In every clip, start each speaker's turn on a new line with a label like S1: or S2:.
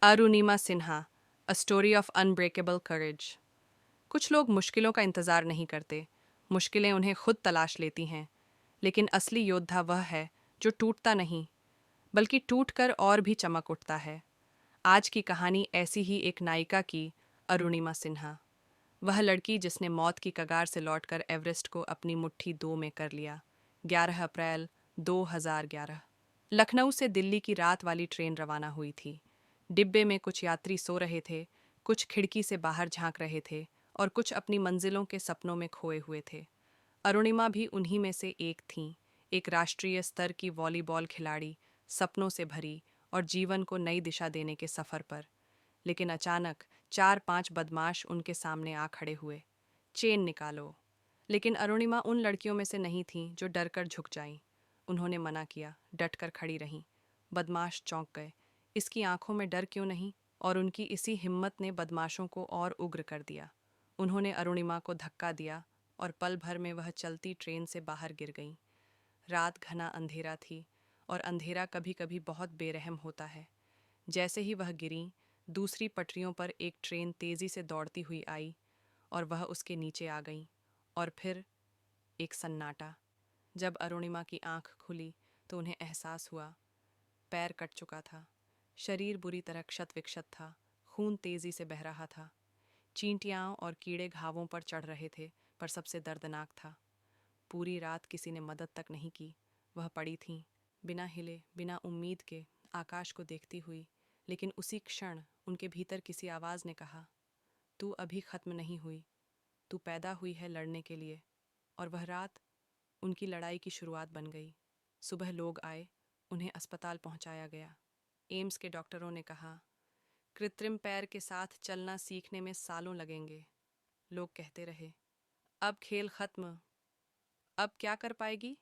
S1: Arunima Sinha, a story of unbreakable courage. कुछ लोग मुश्किलों का इंतज़ार नहीं करते, मुश्किलें उन्हें खुद तलाश लेती हैं। लेकिन असली योद्धा वह है जो टूटता नहीं, बल्कि टूटकर और भी चमक उठता है। आज की कहानी ऐसी ही एक नायिका की, अरुणिमा सिन्हा। वह लड़की जिसने मौत की कगार से लौटकर एवरेस्ट को अपनी मुट्ठी दो में कर लिया। 11 अप्रैल 2011। लखनऊ से दिल्ली की रात वाली ट्रेन रवाना हुई थी। डिब्बे में कुछ यात्री सो रहे थे, कुछ खिड़की से बाहर झांक रहे थे और कुछ अपनी मंजिलों के सपनों में खोए हुए थे। अरुणिमा भी उन्हीं में से एक थीं, एक राष्ट्रीय स्तर की वॉलीबॉल खिलाड़ी, सपनों से भरी और जीवन को नई दिशा देने के सफर पर। लेकिन अचानक 4-5 बदमाश उनके सामने आ खड़े हुए। चेन निकालो। लेकिन अरुणिमा उन लड़कियों में से नहीं थीं जो डरकर झुक जाईं। उन्होंने मना किया, डटकर खड़ी रहीं। बदमाश चौंक गए। इसकी आंखों में डर क्यों नहीं? और उनकी इसी हिम्मत ने बदमाशों को और उग्र कर दिया। उन्होंने अरुणिमा को धक्का दिया और पल भर में वह चलती ट्रेन से बाहर गिर गईं। रात घना अंधेरा थी और अंधेरा कभी कभी बहुत बेरहम होता है। जैसे ही वह गिरीं, दूसरी पटरियों पर एक ट्रेन तेजी से दौड़ती हुई आई और वह उसके नीचे आ गईं। और फिर एक सन्नाटा। जब अरुणिमा की आंख खुली तो उन्हें एहसास हुआ, पैर कट चुका था, शरीर बुरी तरह क्षत विक्षत था, खून तेजी से बह रहा था। चींटियां और कीड़े घावों पर चढ़ रहे थे, पर सबसे दर्दनाक था, पूरी रात किसी ने मदद तक नहीं की। वह पड़ी थीं, बिना हिले, बिना उम्मीद के, आकाश को देखती हुई। लेकिन उसी क्षण उनके भीतर किसी आवाज़ ने कहा, तू अभी खत्म नहीं हुई, तू पैदा हुई है लड़ने के लिए। और वह रात उनकी लड़ाई की शुरुआत बन गई। सुबह लोग आए, उन्हें अस्पताल पहुंचाया गया। एम्स के डॉक्टरों ने कहा, कृत्रिम पैर के साथ चलना सीखने में सालों लगेंगे। लोग कहते रहे, अब खेल खत्म, अब क्या कर पाएगी,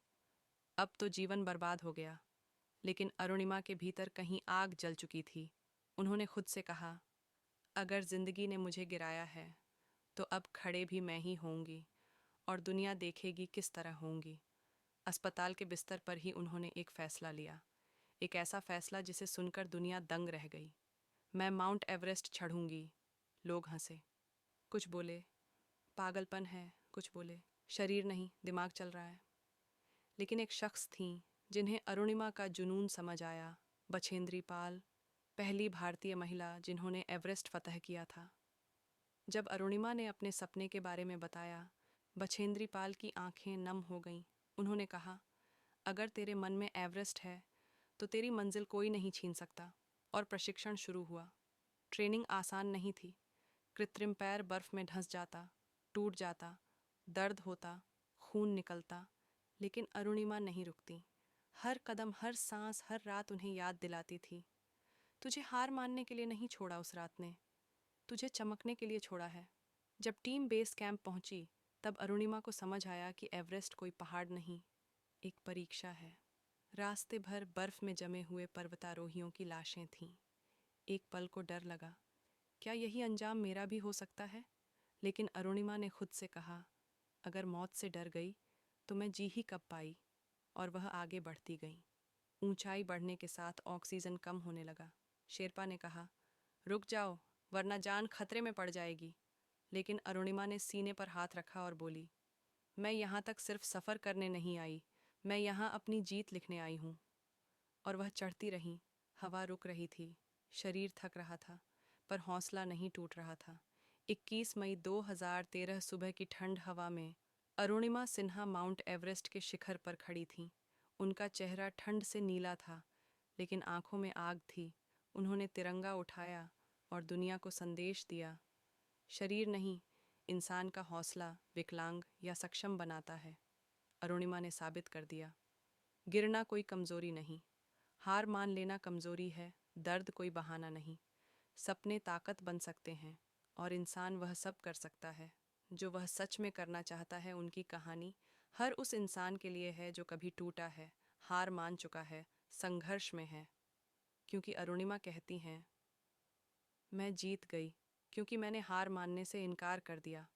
S1: अब तो जीवन बर्बाद हो गया। लेकिन अरुणिमा के भीतर कहीं आग जल चुकी थी। उन्होंने खुद से कहा, अगर जिंदगी ने मुझे गिराया है तो अब खड़े भी मैं ही होंगी और दुनिया देखेगी किस तरह होंगी। अस्पताल के बिस्तर पर ही उन्होंने एक फैसला लिया, एक ऐसा फैसला जिसे सुनकर दुनिया दंग रह गई। मैं माउंट एवरेस्ट चढ़ूंगी। लोग हंसे, कुछ बोले पागलपन है, कुछ बोले शरीर नहीं दिमाग चल रहा है। लेकिन एक शख्स थी जिन्हें अरुणिमा का जुनून समझ आया, बछेंद्री पाल, पहली भारतीय महिला जिन्होंने एवरेस्ट फतह किया था। जब अरुणिमा ने अपने सपने के बारे में बताया, बछेंद्री पाल की आंखें नम हो गईं। उन्होंने कहा, अगर तेरे मन में एवरेस्ट है तो तेरी मंजिल कोई नहीं छीन सकता। और प्रशिक्षण शुरू हुआ। ट्रेनिंग आसान नहीं थी। कृत्रिम पैर बर्फ में धंस जाता, टूट जाता, दर्द होता, खून निकलता। लेकिन अरुणिमा नहीं रुकती। हर कदम, हर सांस, हर रात उन्हें याद दिलाती थी, तुझे हार मानने के लिए नहीं छोड़ा उस रात ने, तुझे चमकने के लिए छोड़ा है। जब टीम बेस कैंप पहुंची, तब अरुणिमा को समझ आया कि एवरेस्ट कोई पहाड़ नहीं, एक परीक्षा है। रास्ते भर बर्फ में जमे हुए पर्वतारोहियों की लाशें थीं। एक पल को डर लगा, क्या यही अंजाम मेरा भी हो सकता है? लेकिन अरुणिमा ने खुद से कहा, अगर मौत से डर गई तो मैं जी ही कब पाई। और वह आगे बढ़ती गई। ऊंचाई बढ़ने के साथ ऑक्सीजन कम होने लगा। शेरपा ने कहा, रुक जाओ, वरना जान खतरे में पड़ जाएगी। लेकिन अरुणिमा ने सीने पर हाथ रखा और बोली, मैं यहाँ तक सिर्फ सफ़र करने नहीं आई, मैं यहाँ अपनी जीत लिखने आई हूँ। और वह चढ़ती रही। हवा रुक रही थी, शरीर थक रहा था, पर हौसला नहीं टूट रहा था। 21 मई 2013 सुबह की ठंड हवा में अरुणिमा सिन्हा माउंट एवरेस्ट के शिखर पर खड़ी थीं। उनका चेहरा ठंड से नीला था, लेकिन आंखों में आग थी। उन्होंने तिरंगा उठाया और दुनिया को संदेश दिया, शरीर नहीं, इंसान का हौसला विकलांग या सक्षम बनाता है। अरुणिमा ने साबित कर दिया, गिरना कोई कमजोरी नहीं, हार मान लेना कमजोरी है, दर्द कोई बहाना नहीं। सपने ताकत बन सकते हैं और इंसान वह सब कर सकता है जो वह सच में करना चाहता है। उनकी कहानी हर उस इंसान के लिए है जो कभी टूटा है, हार मान चुका है, संघर्ष में है। क्योंकि अरुणिमा कहती हैं, मैं जीत गई क्योंकि मैंने हार मानने से इनकार कर दिया।